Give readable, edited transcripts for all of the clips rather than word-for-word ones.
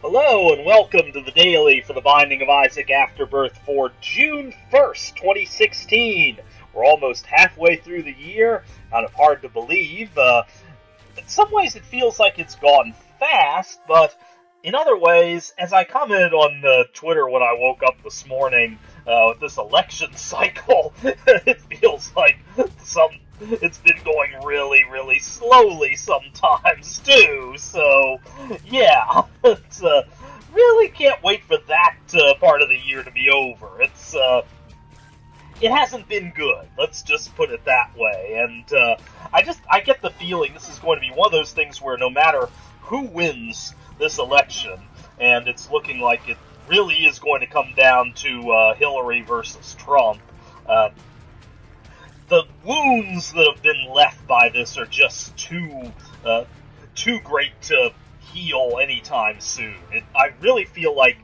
Hello and welcome to the Daily for the Binding of Isaac Afterbirth for June 1st, 2016. We're almost halfway through the year. Kind of hard to believe. In some ways it feels like it's gone fast, but in other ways, as I commented on Twitter when I woke up this morning with this election cycle, it feels like it's been going really, really slowly sometimes too. So, yeah, it's really can't wait for that part of the year to be over. It hasn't been good. Let's just put it that way. And I get the feeling this is going to be one of those things where no matter who wins this election, and it's looking like it really is going to come down to Hillary versus Trump. The wounds that have been left by this are just too great to heal anytime soon. I really feel like,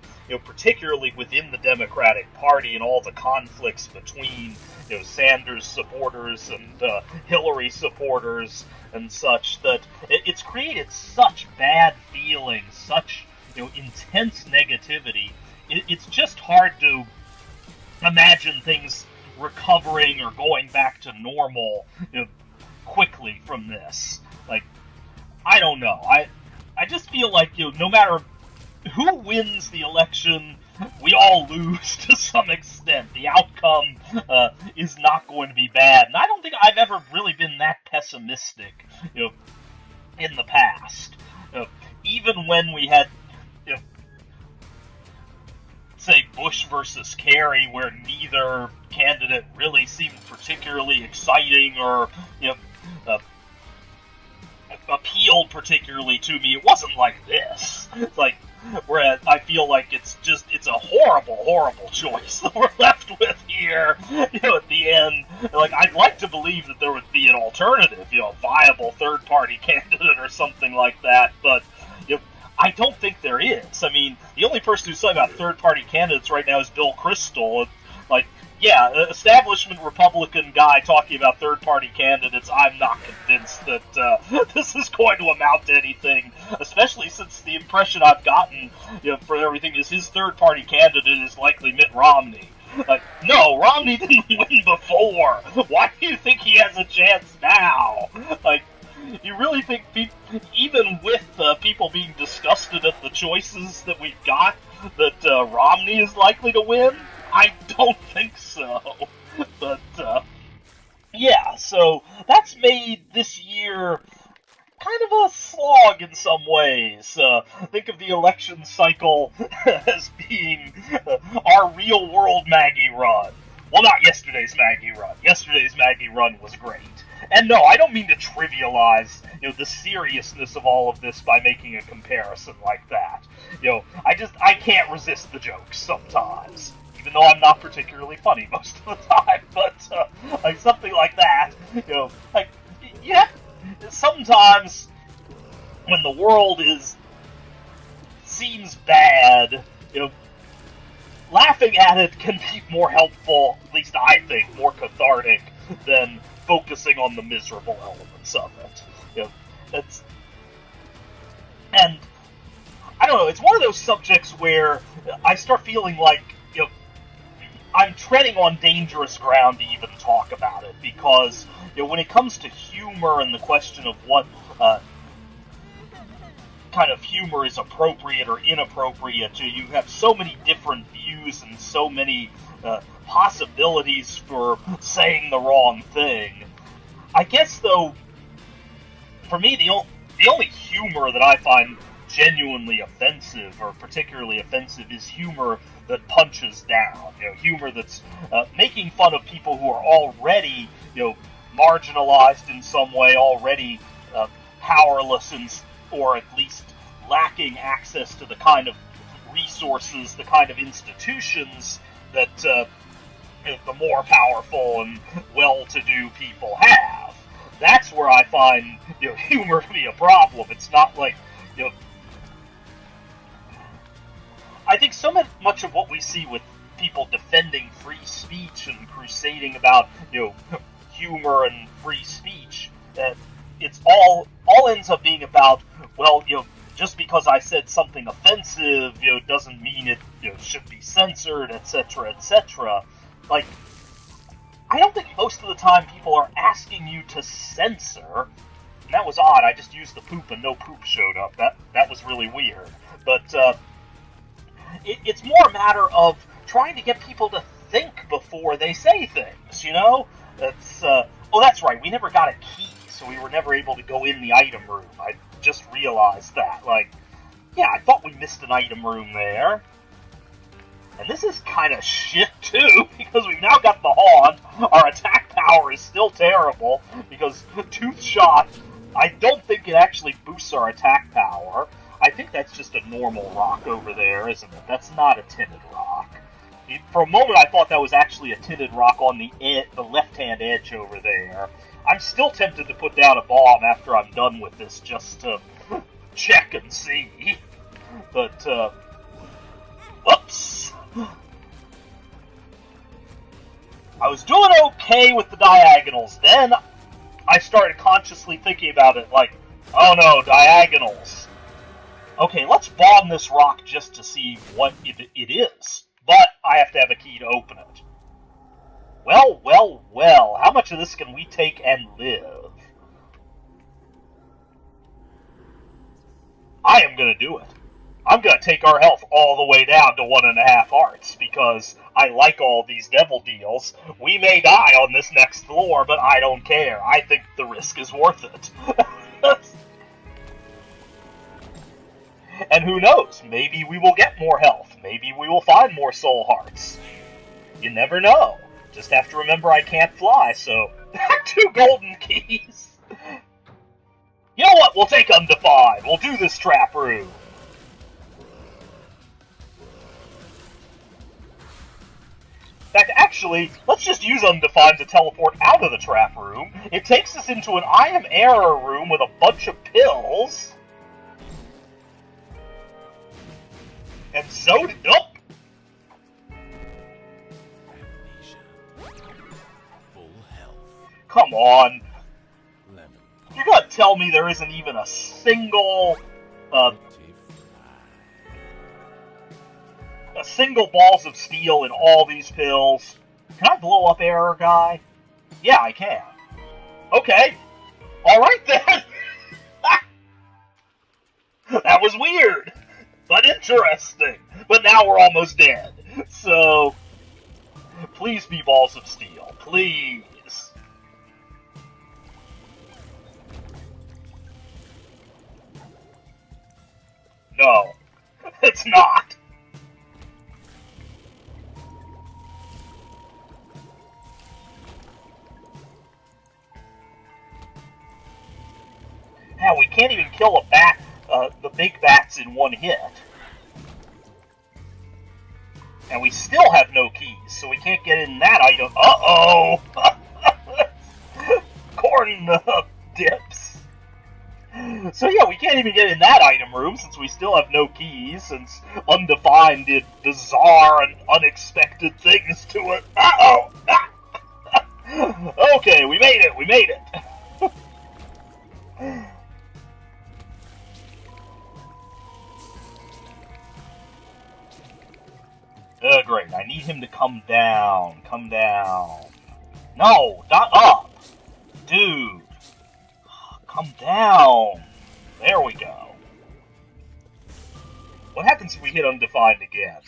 particularly within the Democratic Party and all the conflicts between, Sanders supporters and Hillary supporters and such, that it's created such bad feelings, such, intense negativity. It's just hard to imagine things recovering or going back to normal, quickly from this. Like, I don't know. I just feel like, no matter who wins the election, we all lose to some extent. The outcome is not going to be bad. And I don't think I've ever really been that pessimistic, in the past. Even when we had, say, Bush versus Kerry, where neither candidate really seemed particularly exciting or, appealed particularly to me, it wasn't like this. It's like, whereas I feel like it's a horrible, horrible choice that we're left with here, at the end. Like, I'd like to believe that there would be an alternative, a viable third-party candidate or something like that, but, I don't think there is. I mean, the only person who's talking about third-party candidates right now is Bill Kristol. Like, yeah, establishment Republican guy talking about third-party candidates, I'm not convinced that this is going to amount to anything, especially since the impression I've gotten, for everything is his third-party candidate is likely Mitt Romney. Like, no, Romney didn't win before. Why do you think he has a chance now? Like, you really think, even with people being disgusted at the choices that we've got, that Romney is likely to win? I don't think so. But, yeah, so that's made this year kind of a slog in some ways. Think of the election cycle as being our real-world Maggie run. Well, not yesterday's Maggie run. Yesterday's Maggie run was great. And no, I don't mean to trivialize, the seriousness of all of this by making a comparison like that. I can't resist the jokes sometimes. Even though I'm not particularly funny most of the time, but, like, something like that, like, yeah, sometimes when the world seems bad, laughing at it can be more helpful, at least I think, more cathartic than focusing on the miserable elements of it. And I don't know, it's one of those subjects where I start feeling like, I'm treading on dangerous ground to even talk about it, because, when it comes to humor and the question of what kind of humor is appropriate or inappropriate, you have so many different views and so many possibilities for saying the wrong thing. I guess, though, for me, the only humor that I find genuinely offensive, or particularly offensive, is humor that punches down. Humor that's making fun of people who are already, marginalized in some way, already powerless, or at least lacking access to the kind of resources, the kind of institutions that the more powerful and well-to-do people have. That's where I find, humor to be a problem. It's not like, I think so much of what we see with people defending free speech and crusading about, humor and free speech, it's all ends up being about, well, just because I said something offensive, doesn't mean it should be censored, etc., etc. Like, I don't think most of the time people are asking you to censor. And that was odd. I just used the poop and no poop showed up. That was really weird. But it's more a matter of trying to get people to think before they say things, That's, oh, that's right, we never got a key, so we were never able to go in the item room. I just realized that. Like, yeah, I thought we missed an item room there. And this is kind of shit, too, because we've now got the Haunt. Our attack power is still terrible, because Tooth Shot, I don't think it actually boosts our attack power. I think that's just a normal rock over there, isn't it? That's not a tinted rock. For a moment, I thought that was actually a tinted rock on the left-hand edge over there. I'm still tempted to put down a bomb after I'm done with this, just to check and see. But, whoops! I was doing okay with the diagonals. Then I started consciously thinking about it, like, oh no, diagonals. Okay, let's bomb this rock just to see what it is. But I have to have a key to open it. Well, well, well. How much of this can we take and live? I am going to do it. I'm going to take our health all the way down to 1.5 hearts, because I like all these devil deals. We may die on this next floor, but I don't care. I think the risk is worth it. And who knows, maybe we will get more health. Maybe we will find more soul hearts. You never know. Just have to remember I can't fly, so 2 golden keys. You know what? We'll take undefined. We'll do this trap room. In fact, actually, let's just use undefined to teleport out of the trap room. It takes us into an I am error room with a bunch of pills. And so did... Oh! Come on. You're gonna tell me there isn't even a single... a single balls of steel in all these pills? Can I blow up Error Guy? Yeah, I can. Okay. Alright then! That was weird! But interesting. But now we're almost dead. So, please be balls of steel. Please. No. It's not. Hell, we can't even kill a bat. The big bats in one hit. And we still have no keys, so we can't get in that item. Uh-oh! Corn dips. So yeah, we can't even get in that item room since we still have no keys, since Undefined did bizarre and unexpected things to it. Uh-oh! Okay, we made it, we made it! Great. I need him to come down. Come down. No, not up. Dude. Come down. There we go. What happens if we hit Undefined again?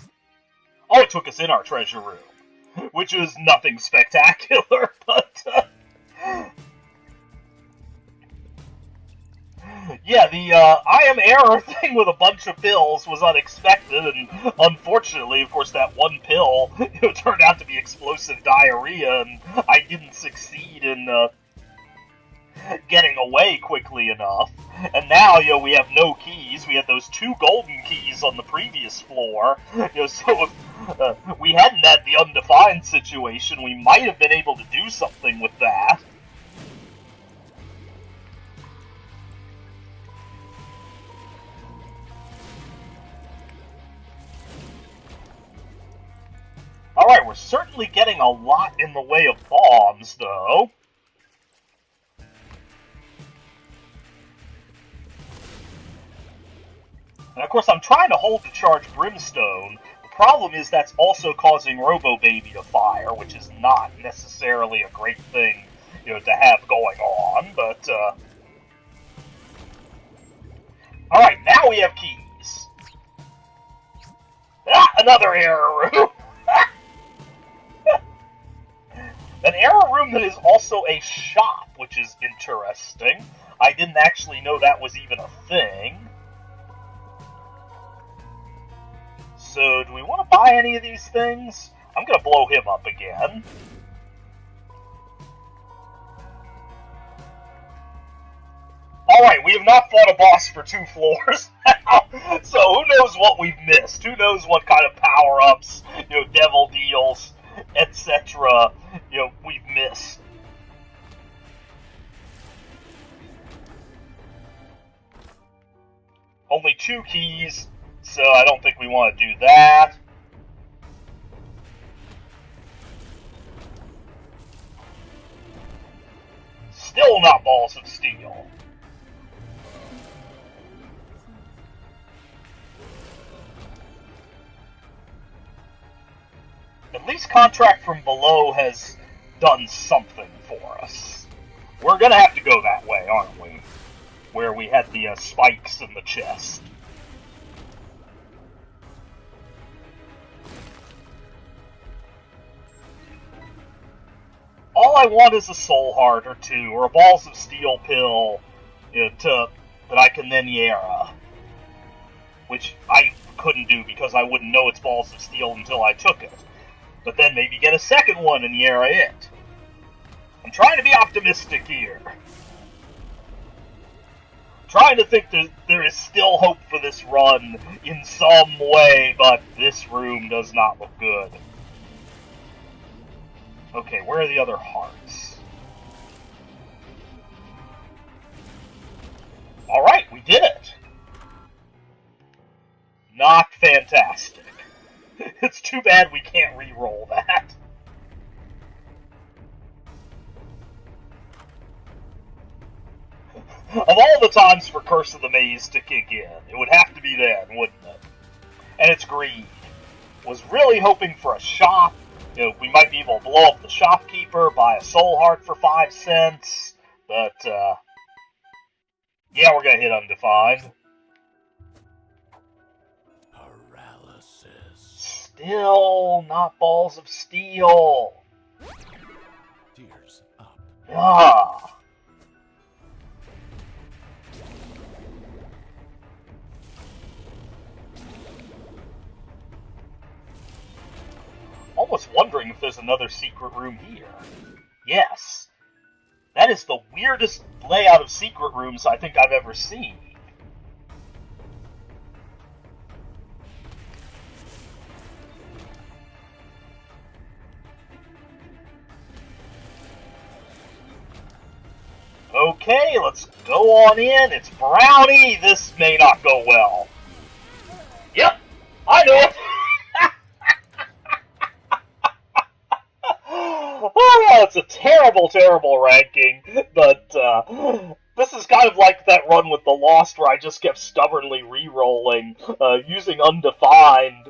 Oh, it took us in our treasure room. Which is nothing spectacular, but... yeah, the I am error thing with a bunch of pills was unexpected, and unfortunately, of course, that one pill turned out to be explosive diarrhea, and I didn't succeed in getting away quickly enough. And now, we have no keys. We had those 2 golden keys on the previous floor. So if we hadn't had the Undefined situation, we might have been able to do something with that. Alright, we're certainly getting a lot in the way of bombs, though. And of course, I'm trying to hold the charged Brimstone. The problem is that's also causing Robo Baby to fire, which is not necessarily a great thing, to have going on, but, Alright, now we have keys. Ah, another error room! An error room that is also a shop, which is interesting. I didn't actually know that was even a thing. So, do we want to buy any of these things? I'm going to blow him up again. Alright, we have not fought a boss for 2 floors now, so who knows what we've missed? Who knows what kind of power-ups, devil deals, etc., we've missed. Only 2 keys, so I don't think we want to do that. Still not balls of steel. At least Contract from Below has done something for us. We're gonna have to go that way, aren't we? Where we had the spikes in the chest. All I want is a Soul Heart or 2, or a Balls of Steel pill, that I can then Yara. Which I couldn't do because I wouldn't know it's Balls of Steel until I took it. But then maybe get a second one and Yara it. I'm trying to be optimistic here. Trying to think that there is still hope for this run in some way, but this room does not look good. Okay, where are the other hearts? Alright, we did it! Not fantastic. It's too bad we can't re-roll that. Of all the times for Curse of the Maze to kick in, it would have to be then, wouldn't it? And it's greed. Was really hoping for a shop. We might be able to blow up the shopkeeper, buy a Soul Heart for 5 cents, but, yeah, we're gonna hit Undefined. Still not Balls of Steel. Tears up. Ah. Almost wondering if there's another secret room here. Yes. That is the weirdest layout of secret rooms I think I've ever seen. Okay, let's go on in. It's Brownie. This may not go well. Yep, I know it. Oh, it's a terrible, terrible ranking, but this is kind of like that run with the Lost where I just kept stubbornly re-rolling, using Undefined,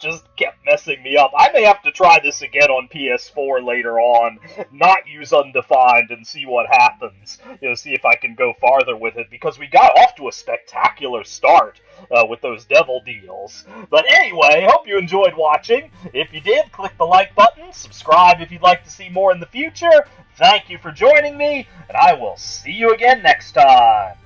just kept messing me up. I may have to try this again on PS4 later on, not use Undefined and see what happens, see if I can go farther with it, because we got off to a spectacular start with those devil deals. But anyway, hope you enjoyed watching. If you did, click the like button, subscribe if you'd like to see more in the future. Thank you for joining me, and I will see you again next time.